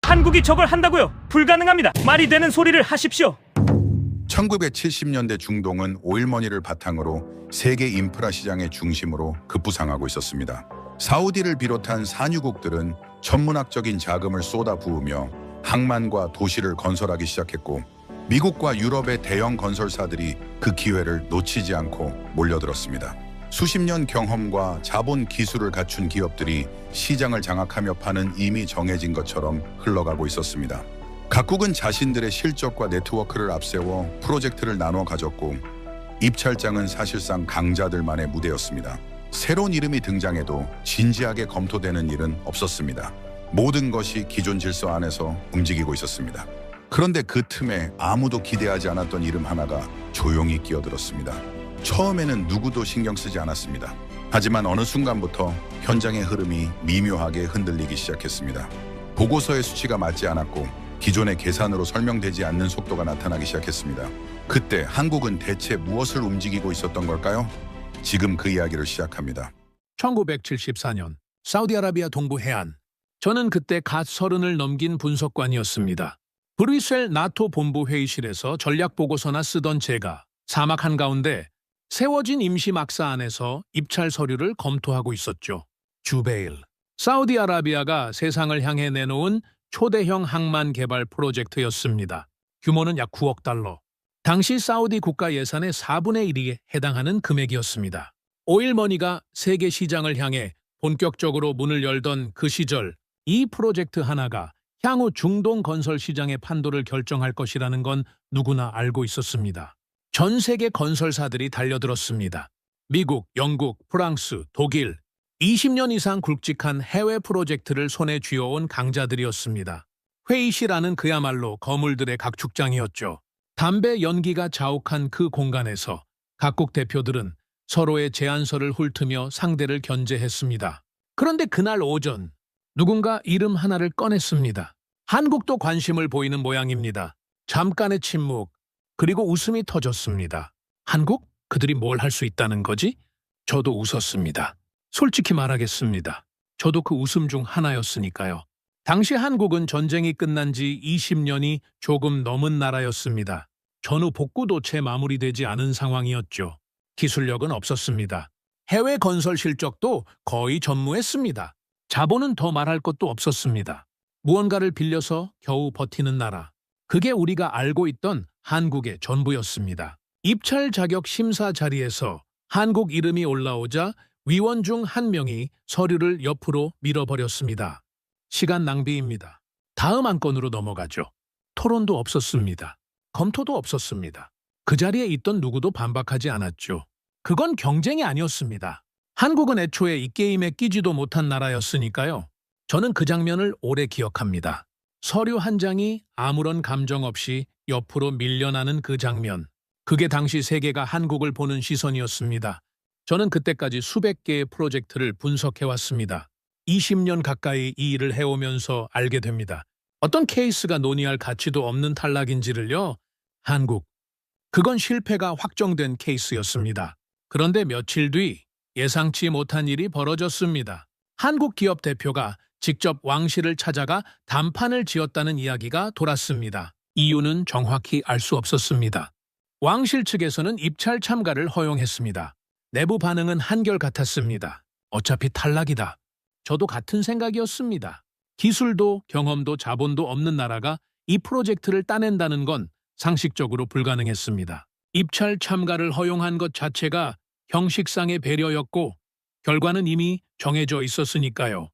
한국이 저걸 한다고요? 불가능합니다. 말이 되는 소리를 하십시오. 1970년대 중동은 오일머니를 바탕으로 세계 인프라 시장의 중심으로 급부상하고 있었습니다. 사우디를 비롯한 산유국들은 천문학적인 자금을 쏟아부으며 항만과 도시를 건설하기 시작했고, 미국과 유럽의 대형 건설사들이 그 기회를 놓치지 않고 몰려들었습니다. 수십 년 경험과 자본 기술을 갖춘 기업들이 시장을 장악하며 파는 이미 정해진 것처럼 흘러가고 있었습니다. 각국은 자신들의 실적과 네트워크를 앞세워 프로젝트를 나눠 가졌고, 입찰장은 사실상 강자들만의 무대였습니다. 새로운 이름이 등장해도 진지하게 검토되는 일은 없었습니다. 모든 것이 기존 질서 안에서 움직이고 있었습니다. 그런데 그 틈에 아무도 기대하지 않았던 이름 하나가 조용히 끼어들었습니다. 처음에는 누구도 신경 쓰지 않았습니다. 하지만 어느 순간부터 현장의 흐름이 미묘하게 흔들리기 시작했습니다. 보고서의 수치가 맞지 않았고 기존의 계산으로 설명되지 않는 속도가 나타나기 시작했습니다. 그때 한국은 대체 무엇을 움직이고 있었던 걸까요? 지금 그 이야기를 시작합니다. 1974년 사우디아라비아 동부 해안. 저는 그때 갓 30을 넘긴 분석관이었습니다. 브뤼셀 나토 본부 회의실에서 전략 보고서나 쓰던 제가 사막 한가운데 세워진 임시 막사 안에서 입찰 서류를 검토하고 있었죠. 주베일. 사우디아라비아가 세상을 향해 내놓은 초대형 항만 개발 프로젝트였습니다. 규모는 약 9억 달러. 당시 사우디 국가 예산의 4분의 1에 해당하는 금액이었습니다. 오일머니가 세계 시장을 향해 본격적으로 문을 열던 그 시절, 이 프로젝트 하나가 향후 중동 건설 시장의 판도를 결정할 것이라는 건 누구나 알고 있었습니다. 전 세계 건설사들이 달려들었습니다. 미국, 영국, 프랑스, 독일, 20년 이상 굵직한 해외 프로젝트를 손에 쥐어온 강자들이었습니다. 회의실 안은 그야말로 거물들의 각축장이었죠. 담배 연기가 자욱한 그 공간에서 각국 대표들은 서로의 제안서를 훑으며 상대를 견제했습니다. 그런데 그날 오전, 누군가 이름 하나를 꺼냈습니다. 한국도 관심을 보이는 모양입니다. 잠깐의 침묵, 그리고 웃음이 터졌습니다. 한국? 그들이 뭘 할 수 있다는 거지? 저도 웃었습니다. 솔직히 말하겠습니다. 저도 그 웃음 중 하나였으니까요. 당시 한국은 전쟁이 끝난 지 20년이 조금 넘은 나라였습니다. 전후 복구도 채 마무리되지 않은 상황이었죠. 기술력은 없었습니다. 해외 건설 실적도 거의 전무했습니다. 자본은 더 말할 것도 없었습니다. 무언가를 빌려서 겨우 버티는 나라. 그게 우리가 알고 있던 한국의 전부였습니다. 입찰 자격 심사 자리에서 한국 이름이 올라오자 위원 중 한 명이 서류를 옆으로 밀어버렸습니다. 시간 낭비입니다. 다음 안건으로 넘어가죠. 토론도 없었습니다. 검토도 없었습니다. 그 자리에 있던 누구도 반박하지 않았죠. 그건 경쟁이 아니었습니다. 한국은 애초에 이 게임에 끼지도 못한 나라였으니까요. 저는 그 장면을 오래 기억합니다. 서류 한 장이 아무런 감정 없이 옆으로 밀려나는 그 장면. 그게 당시 세계가 한국을 보는 시선이었습니다. 저는 그때까지 수백 개의 프로젝트를 분석해왔습니다. 20년 가까이 이 일을 해오면서 알게 됩니다. 어떤 케이스가 논의할 가치도 없는 탈락인지를요. 한국. 그건 실패가 확정된 케이스였습니다. 그런데 며칠 뒤 예상치 못한 일이 벌어졌습니다. 한국 기업 대표가 직접 왕실을 찾아가 담판을 지었다는 이야기가 돌았습니다. 이유는 정확히 알 수 없었습니다. 왕실 측에서는 입찰 참가를 허용했습니다. 내부 반응은 한결같았습니다. 어차피 탈락이다. 저도 같은 생각이었습니다. 기술도 경험도 자본도 없는 나라가 이 프로젝트를 따낸다는 건 상식적으로 불가능했습니다. 입찰 참가를 허용한 것 자체가 형식상의 배려였고 결과는 이미 정해져 있었으니까요.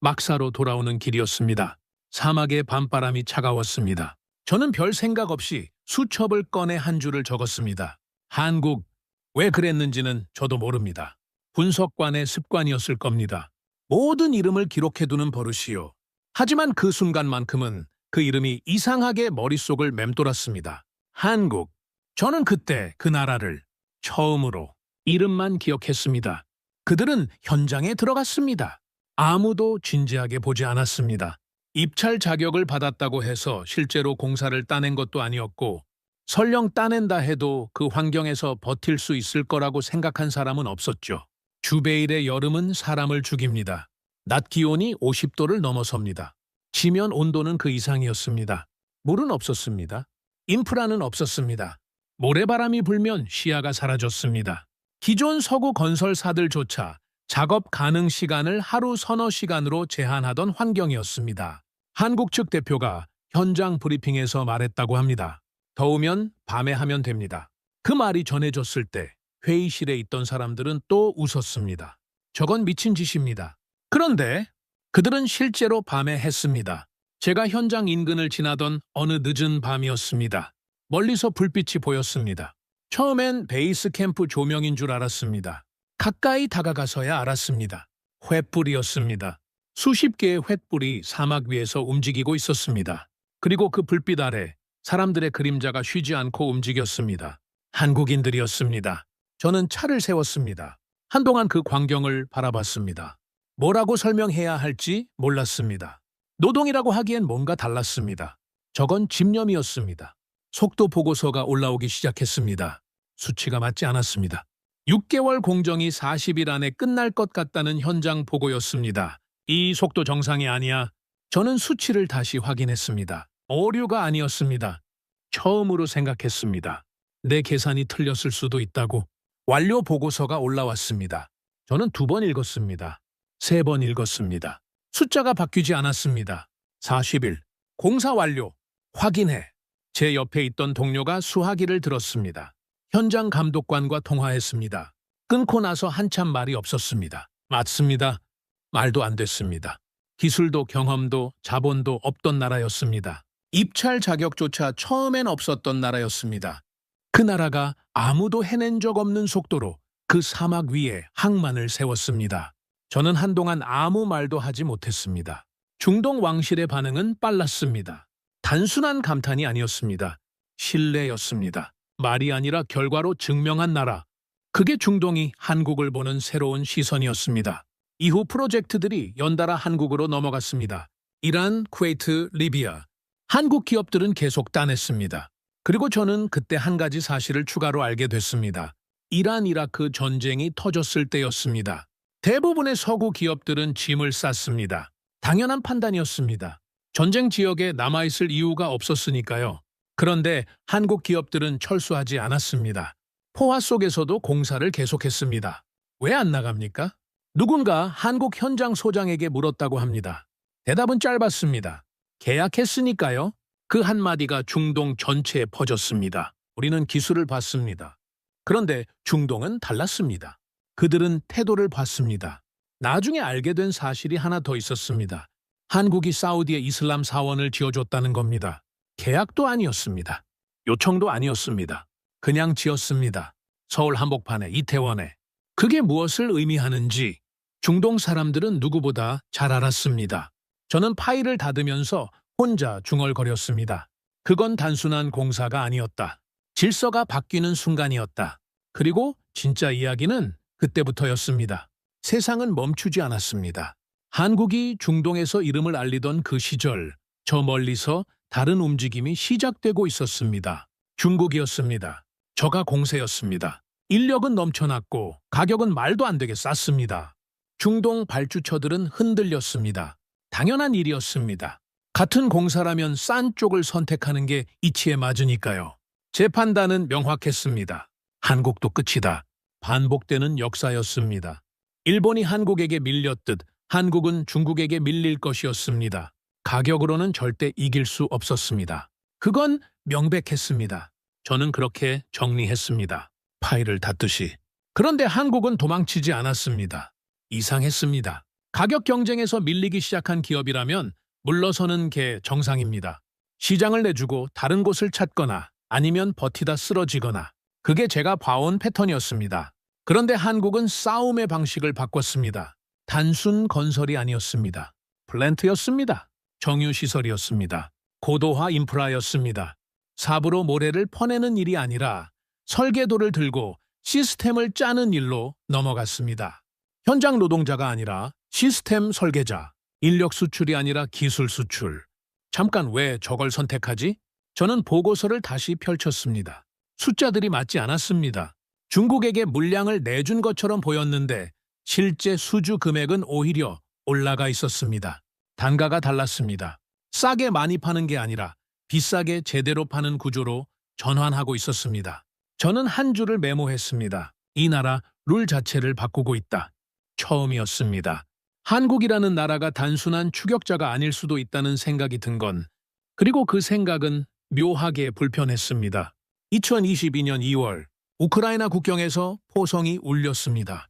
막사로 돌아오는 길이었습니다. 사막의 밤바람이 차가웠습니다. 저는 별 생각 없이 수첩을 꺼내 한 줄을 적었습니다. 한국. 왜 그랬는지는 저도 모릅니다. 분석관의 습관이었을 겁니다. 모든 이름을 기록해두는 버릇이요. 하지만 그 순간만큼은 그 이름이 이상하게 머릿속을 맴돌았습니다. 한국. 저는 그때 그 나라를 처음으로 이름만 기억했습니다. 그들은 현장에 들어갔습니다. 아무도 진지하게 보지 않았습니다. 입찰 자격을 받았다고 해서 실제로 공사를 따낸 것도 아니었고 설령 따낸다 해도 그 환경에서 버틸 수 있을 거라고 생각한 사람은 없었죠. 주베일의 여름은 사람을 죽입니다. 낮 기온이 50도를 넘어섭니다. 지면 온도는 그 이상이었습니다. 물은 없었습니다. 인프라는 없었습니다. 모래바람이 불면 시야가 사라졌습니다. 기존 서구 건설사들조차 작업 가능 시간을 하루 서너 시간으로 제한하던 환경이었습니다. 한국 측 대표가 현장 브리핑에서 말했다고 합니다. 더우면 밤에 하면 됩니다. 그 말이 전해졌을 때 회의실에 있던 사람들은 또 웃었습니다. 저건 미친 짓입니다. 그런데 그들은 실제로 밤에 했습니다. 제가 현장 인근을 지나던 어느 늦은 밤이었습니다. 멀리서 불빛이 보였습니다. 처음엔 베이스 캠프 조명인 줄 알았습니다. 가까이 다가가서야 알았습니다. 횃불이었습니다. 수십 개의 횃불이 사막 위에서 움직이고 있었습니다. 그리고 그 불빛 아래 사람들의 그림자가 쉬지 않고 움직였습니다. 한국인들이었습니다. 저는 차를 세웠습니다. 한동안 그 광경을 바라봤습니다. 뭐라고 설명해야 할지 몰랐습니다. 노동이라고 하기엔 뭔가 달랐습니다. 저건 집념이었습니다. 속도 보고서가 올라오기 시작했습니다. 수치가 맞지 않았습니다. 6개월 공정이 40일 안에 끝날 것 같다는 현장 보고였습니다. 이 속도 정상이 아니야. 저는 수치를 다시 확인했습니다. 오류가 아니었습니다. 처음으로 생각했습니다. 내 계산이 틀렸을 수도 있다고. 완료 보고서가 올라왔습니다. 저는 2번 읽었습니다. 3번 읽었습니다. 숫자가 바뀌지 않았습니다. 40일. 공사 완료. 확인해. 제 옆에 있던 동료가 수화기를 들었습니다. 현장 감독관과 통화했습니다. 끊고 나서 한참 말이 없었습니다. 맞습니다. 말도 안 됐습니다. 기술도 경험도 자본도 없던 나라였습니다. 입찰 자격조차 처음엔 없었던 나라였습니다. 그 나라가 아무도 해낸 적 없는 속도로 그 사막 위에 항만을 세웠습니다. 저는 한동안 아무 말도 하지 못했습니다. 중동 왕실의 반응은 빨랐습니다. 단순한 감탄이 아니었습니다. 신뢰였습니다. 말이 아니라 결과로 증명한 나라. 그게 중동이 한국을 보는 새로운 시선이었습니다. 이후 프로젝트들이 연달아 한국으로 넘어갔습니다. 이란, 쿠웨이트, 리비아. 한국 기업들은 계속 따냈습니다. 그리고 저는 그때 한 가지 사실을 추가로 알게 됐습니다. 이란, 이라크 전쟁이 터졌을 때였습니다. 대부분의 서구 기업들은 짐을 쌌습니다. 당연한 판단이었습니다. 전쟁 지역에 남아있을 이유가 없었으니까요. 그런데 한국 기업들은 철수하지 않았습니다. 포화 속에서도 공사를 계속했습니다. 왜 안 나갑니까? 누군가 한국 현장 소장에게 물었다고 합니다. 대답은 짧았습니다. 계약했으니까요. 그 한마디가 중동 전체에 퍼졌습니다. 우리는 기술을 봤습니다. 그런데 중동은 달랐습니다. 그들은 태도를 봤습니다. 나중에 알게 된 사실이 하나 더 있었습니다. 한국이 사우디에 이슬람 사원을 지어줬다는 겁니다. 계약도 아니었습니다. 요청도 아니었습니다. 그냥 지었습니다. 서울 한복판에, 이태원에. 그게 무엇을 의미하는지 중동 사람들은 누구보다 잘 알았습니다. 저는 파일을 닫으면서 혼자 중얼거렸습니다. 그건 단순한 공사가 아니었다. 질서가 바뀌는 순간이었다. 그리고 진짜 이야기는 그때부터였습니다. 세상은 멈추지 않았습니다. 한국이 중동에서 이름을 알리던 그 시절, 저 멀리서 다른 움직임이 시작되고 있었습니다. 중국이었습니다. 저가 공세였습니다. 인력은 넘쳐났고 가격은 말도 안 되게 쌌습니다. 중동 발주처들은 흔들렸습니다. 당연한 일이었습니다. 같은 공사라면 싼 쪽을 선택하는 게 이치에 맞으니까요. 제 판단은 명확했습니다. 한국도 끝이다. 반복되는 역사였습니다. 일본이 한국에게 밀렸듯 한국은 중국에게 밀릴 것이었습니다. 가격으로는 절대 이길 수 없었습니다. 그건 명백했습니다. 저는 그렇게 정리했습니다. 파일을 닫듯이. 그런데 한국은 도망치지 않았습니다. 이상했습니다. 가격 경쟁에서 밀리기 시작한 기업이라면 물러서는 게 정상입니다. 시장을 내주고 다른 곳을 찾거나 아니면 버티다 쓰러지거나. 그게 제가 봐온 패턴이었습니다. 그런데 한국은 싸움의 방식을 바꿨습니다. 단순 건설이 아니었습니다. 플랜트였습니다. 정유시설이었습니다. 고도화 인프라였습니다. 삽으로 모래를 퍼내는 일이 아니라 설계도를 들고 시스템을 짜는 일로 넘어갔습니다. 현장 노동자가 아니라 시스템 설계자, 인력 수출이 아니라 기술 수출. 잠깐 왜 저걸 선택하지? 저는 보고서를 다시 펼쳤습니다. 숫자들이 맞지 않았습니다. 중국에게 물량을 내준 것처럼 보였는데 실제 수주 금액은 오히려 올라가 있었습니다. 단가가 달랐습니다. 싸게 많이 파는 게 아니라 비싸게 제대로 파는 구조로 전환하고 있었습니다. 저는 한 줄을 메모했습니다. 이 나라 룰 자체를 바꾸고 있다. 처음이었습니다. 한국이라는 나라가 단순한 추격자가 아닐 수도 있다는 생각이 든 건, 그리고 그 생각은 묘하게 불편했습니다. 2022년 2월 우크라이나 국경에서 포성이 울렸습니다.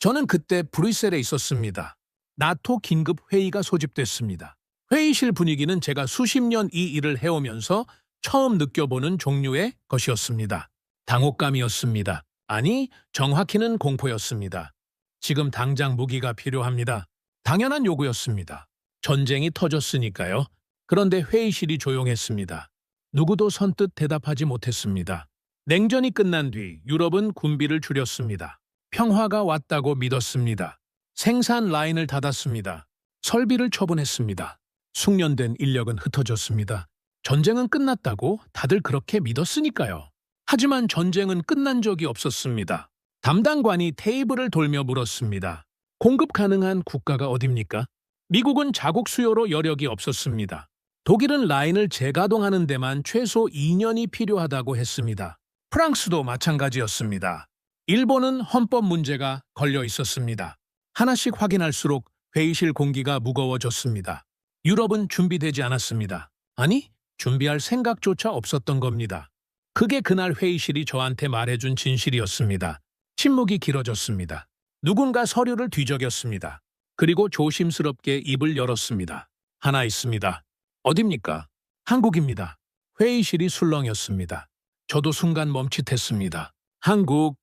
저는 그때 브뤼셀에 있었습니다. 나토 긴급 회의가 소집됐습니다. 회의실 분위기는 제가 수십 년 이 일을 해오면서 처음 느껴보는 종류의 것이었습니다. 당혹감이었습니다. 아니, 정확히는 공포였습니다. 지금 당장 무기가 필요합니다. 당연한 요구였습니다. 전쟁이 터졌으니까요. 그런데 회의실이 조용했습니다. 누구도 선뜻 대답하지 못했습니다. 냉전이 끝난 뒤 유럽은 군비를 줄였습니다. 평화가 왔다고 믿었습니다. 생산 라인을 닫았습니다. 설비를 처분했습니다. 숙련된 인력은 흩어졌습니다. 전쟁은 끝났다고 다들 그렇게 믿었으니까요. 하지만 전쟁은 끝난 적이 없었습니다. 담당관이 테이블을 돌며 물었습니다. 공급 가능한 국가가 어딥니까? 미국은 자국 수요로 여력이 없었습니다. 독일은 라인을 재가동하는 데만 최소 2년이 필요하다고 했습니다. 프랑스도 마찬가지였습니다. 일본은 헌법 문제가 걸려 있었습니다. 하나씩 확인할수록 회의실 공기가 무거워졌습니다. 유럽은 준비되지 않았습니다. 아니, 준비할 생각조차 없었던 겁니다. 그게 그날 회의실이 저한테 말해준 진실이었습니다. 침묵이 길어졌습니다. 누군가 서류를 뒤적였습니다. 그리고 조심스럽게 입을 열었습니다. 하나 있습니다. 어딥니까? 한국입니다. 회의실이 술렁였습니다. 저도 순간 멈칫했습니다. 한국,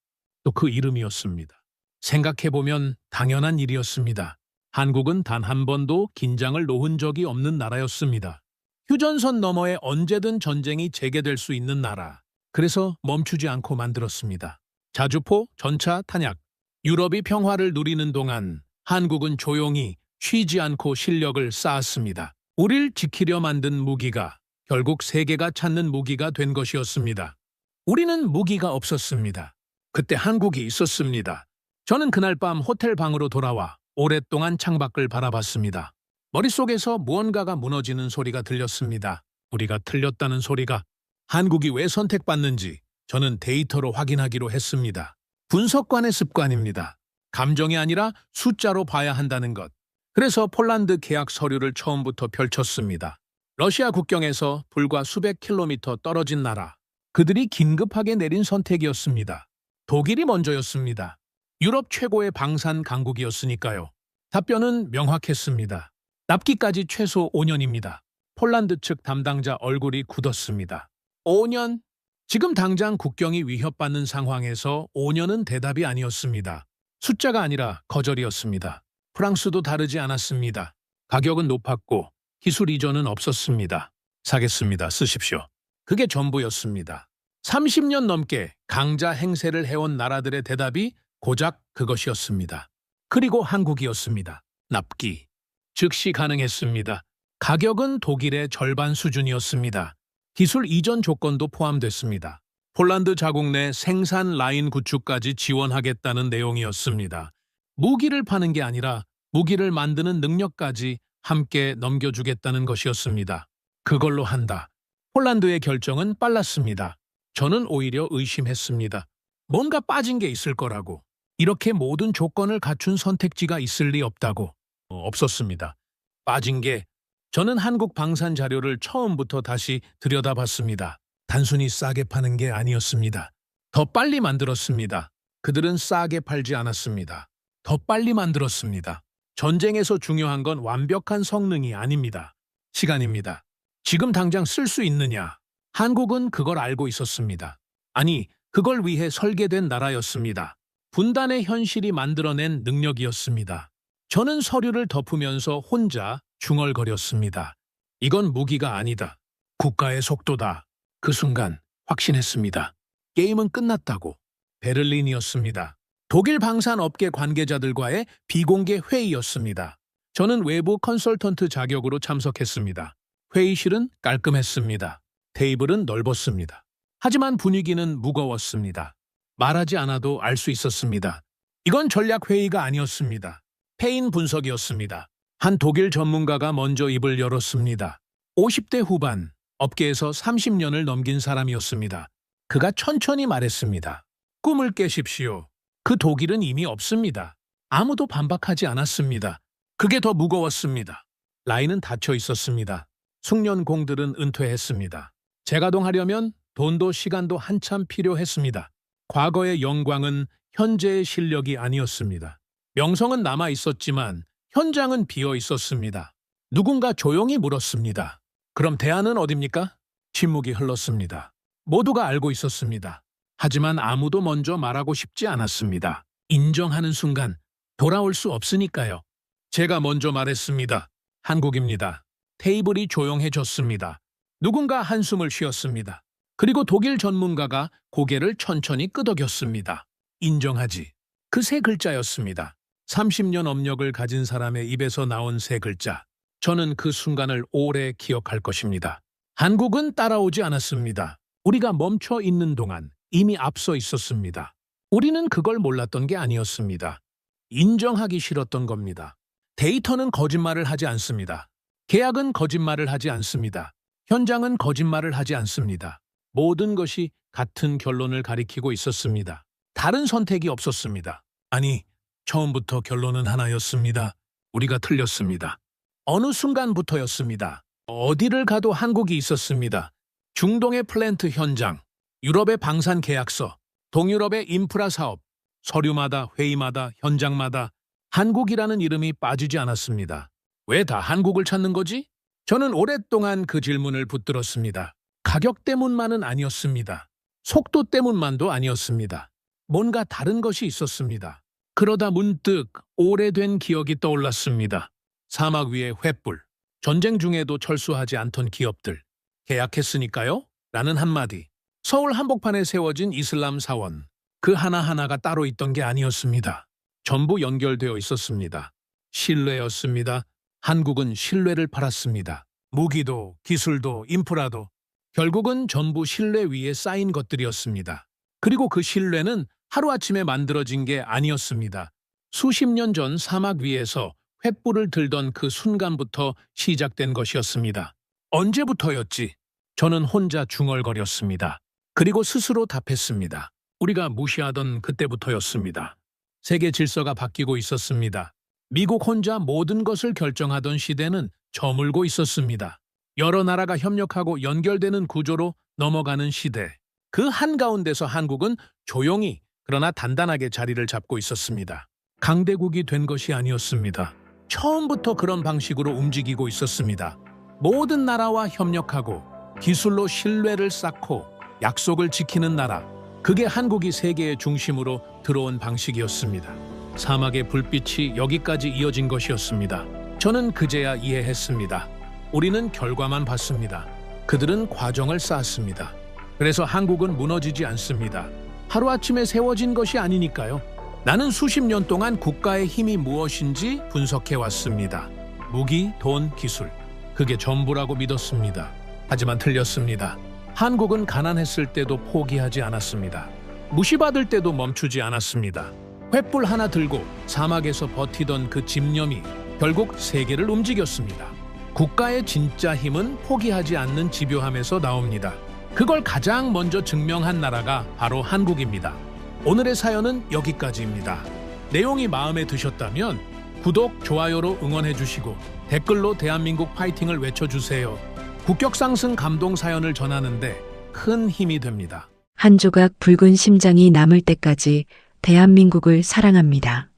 또 그 이름이었습니다. 생각해보면 당연한 일이었습니다. 한국은 단 한 번도 긴장을 놓은 적이 없는 나라였습니다. 휴전선 너머에 언제든 전쟁이 재개될 수 있는 나라. 그래서 멈추지 않고 만들었습니다. 자주포, 전차, 탄약. 유럽이 평화를 누리는 동안 한국은 조용히 쉬지 않고 실력을 쌓았습니다. 우릴 지키려 만든 무기가 결국 세계가 찾는 무기가 된 것이었습니다. 우리는 무기가 없었습니다. 그때 한국이 있었습니다. 저는 그날 밤 호텔 방으로 돌아와 오랫동안 창밖을 바라봤습니다. 머릿속에서 무언가가 무너지는 소리가 들렸습니다. 우리가 틀렸다는 소리가. 한국이 왜 선택받는지 저는 데이터로 확인하기로 했습니다. 분석관의 습관입니다. 감정이 아니라 숫자로 봐야 한다는 것. 그래서 폴란드 계약 서류를 처음부터 펼쳤습니다. 러시아 국경에서 불과 수백 킬로미터 떨어진 나라. 그들이 긴급하게 내린 선택이었습니다. 독일이 먼저였습니다. 유럽 최고의 방산 강국이었으니까요. 답변은 명확했습니다. 납기까지 최소 5년입니다. 폴란드 측 담당자 얼굴이 굳었습니다. 5년? 지금 당장 국경이 위협받는 상황에서 5년은 대답이 아니었습니다. 숫자가 아니라 거절이었습니다. 프랑스도 다르지 않았습니다. 가격은 높았고 기술 이전은 없었습니다. 사겠습니다. 쓰십시오. 그게 전부였습니다. 30년 넘게 강자 행세를 해온 나라들의 대답이 고작 그것이었습니다. 그리고 한국이었습니다. 납기. 즉시 가능했습니다. 가격은 독일의 절반 수준이었습니다. 기술 이전 조건도 포함됐습니다. 폴란드 자국 내 생산 라인 구축까지 지원하겠다는 내용이었습니다. 무기를 파는 게 아니라 무기를 만드는 능력까지 함께 넘겨주겠다는 것이었습니다. 그걸로 한다. 폴란드의 결정은 빨랐습니다. 저는 오히려 의심했습니다. 뭔가 빠진 게 있을 거라고. 이렇게 모든 조건을 갖춘 선택지가 있을 리 없다고. 없었습니다. 빠진 게 저는 한국 방산 자료를 처음부터 다시 들여다봤습니다. 단순히 싸게 파는 게 아니었습니다. 더 빨리 만들었습니다. 그들은 싸게 팔지 않았습니다. 더 빨리 만들었습니다. 전쟁에서 중요한 건 완벽한 성능이 아닙니다. 시간입니다. 지금 당장 쓸 수 있느냐? 한국은 그걸 알고 있었습니다. 아니, 그걸 위해 설계된 나라였습니다. 분단의 현실이 만들어낸 능력이었습니다. 저는 서류를 덮으면서 혼자 중얼거렸습니다. 이건 무기가 아니다. 국가의 속도다. 그 순간 확신했습니다. 게임은 끝났다고. 베를린이었습니다. 독일 방산업계 관계자들과의 비공개 회의였습니다. 저는 외부 컨설턴트 자격으로 참석했습니다. 회의실은 깔끔했습니다. 테이블은 넓었습니다. 하지만 분위기는 무거웠습니다. 말하지 않아도 알 수 있었습니다. 이건 전략 회의가 아니었습니다. 패인 분석이었습니다. 한 독일 전문가가 먼저 입을 열었습니다. 50대 후반, 업계에서 30년을 넘긴 사람이었습니다. 그가 천천히 말했습니다. 꿈을 깨십시오. 그 독일은 이미 없습니다. 아무도 반박하지 않았습니다. 그게 더 무거웠습니다. 라인은 닫혀 있었습니다. 숙련공들은 은퇴했습니다. 재가동하려면 돈도 시간도 한참 필요했습니다. 과거의 영광은 현재의 실력이 아니었습니다. 명성은 남아 있었지만 현장은 비어 있었습니다. 누군가 조용히 물었습니다. 그럼 대안은 어딥니까? 침묵이 흘렀습니다. 모두가 알고 있었습니다. 하지만 아무도 먼저 말하고 싶지 않았습니다. 인정하는 순간 돌아올 수 없으니까요. 제가 먼저 말했습니다. 한국입니다. 테이블이 조용해졌습니다. 누군가 한숨을 쉬었습니다. 그리고 독일 전문가가 고개를 천천히 끄덕였습니다. 인정하지. 그 세 글자였습니다. 30년 업력을 가진 사람의 입에서 나온 세 글자. 저는 그 순간을 오래 기억할 것입니다. 한국은 따라오지 않았습니다. 우리가 멈춰 있는 동안 이미 앞서 있었습니다. 우리는 그걸 몰랐던 게 아니었습니다. 인정하기 싫었던 겁니다. 데이터는 거짓말을 하지 않습니다. 계약은 거짓말을 하지 않습니다. 현장은 거짓말을 하지 않습니다. 모든 것이 같은 결론을 가리키고 있었습니다. 다른 선택이 없었습니다. 아니, 처음부터 결론은 하나였습니다. 우리가 틀렸습니다. 어느 순간부터였습니다. 어디를 가도 한국이 있었습니다. 중동의 플랜트 현장, 유럽의 방산 계약서, 동유럽의 인프라 사업, 서류마다 회의마다 현장마다 한국이라는 이름이 빠지지 않았습니다. 왜 다 한국을 찾는 거지? 저는 오랫동안 그 질문을 붙들었습니다. 가격 때문만은 아니었습니다. 속도 때문만도 아니었습니다. 뭔가 다른 것이 있었습니다. 그러다 문득 오래된 기억이 떠올랐습니다. 사막 위의 횃불, 전쟁 중에도 철수하지 않던 기업들. 계약했으니까요? 라는 한마디. 서울 한복판에 세워진 이슬람 사원. 그 하나하나가 따로 있던 게 아니었습니다. 전부 연결되어 있었습니다. 신뢰였습니다. 한국은 신뢰를 팔았습니다. 무기도, 기술도, 인프라도 결국은 전부 신뢰 위에 쌓인 것들이었습니다. 그리고 그 신뢰는 하루아침에 만들어진 게 아니었습니다. 수십 년 전 사막 위에서 횃불을 들던 그 순간부터 시작된 것이었습니다. 언제부터였지? 저는 혼자 중얼거렸습니다. 그리고 스스로 답했습니다. 우리가 무시하던 그때부터였습니다. 세계 질서가 바뀌고 있었습니다. 미국 혼자 모든 것을 결정하던 시대는 저물고 있었습니다. 여러 나라가 협력하고 연결되는 구조로 넘어가는 시대. 그 한가운데서 한국은 조용히 그러나 단단하게 자리를 잡고 있었습니다. 강대국이 된 것이 아니었습니다. 처음부터 그런 방식으로 움직이고 있었습니다. 모든 나라와 협력하고 기술로 신뢰를 쌓고 약속을 지키는 나라. 그게 한국이 세계의 중심으로 들어온 방식이었습니다. 사막의 불빛이 여기까지 이어진 것이었습니다. 저는 그제야 이해했습니다. 우리는 결과만 봤습니다. 그들은 과정을 쌓았습니다. 그래서 한국은 무너지지 않습니다. 하루아침에 세워진 것이 아니니까요. 나는 수십 년 동안 국가의 힘이 무엇인지 분석해왔습니다. 무기, 돈, 기술. 그게 전부라고 믿었습니다. 하지만 틀렸습니다. 한국은 가난했을 때도 포기하지 않았습니다. 무시받을 때도 멈추지 않았습니다. 횃불 하나 들고 사막에서 버티던 그 집념이 결국 세계를 움직였습니다. 국가의 진짜 힘은 포기하지 않는 집요함에서 나옵니다. 그걸 가장 먼저 증명한 나라가 바로 한국입니다. 오늘의 사연은 여기까지입니다. 내용이 마음에 드셨다면 구독, 좋아요로 응원해 주시고 댓글로 대한민국 파이팅을 외쳐주세요. 국격 상승 감동 사연을 전하는데 큰 힘이 됩니다. 한 조각 붉은 심장이 남을 때까지 대한민국을 사랑합니다.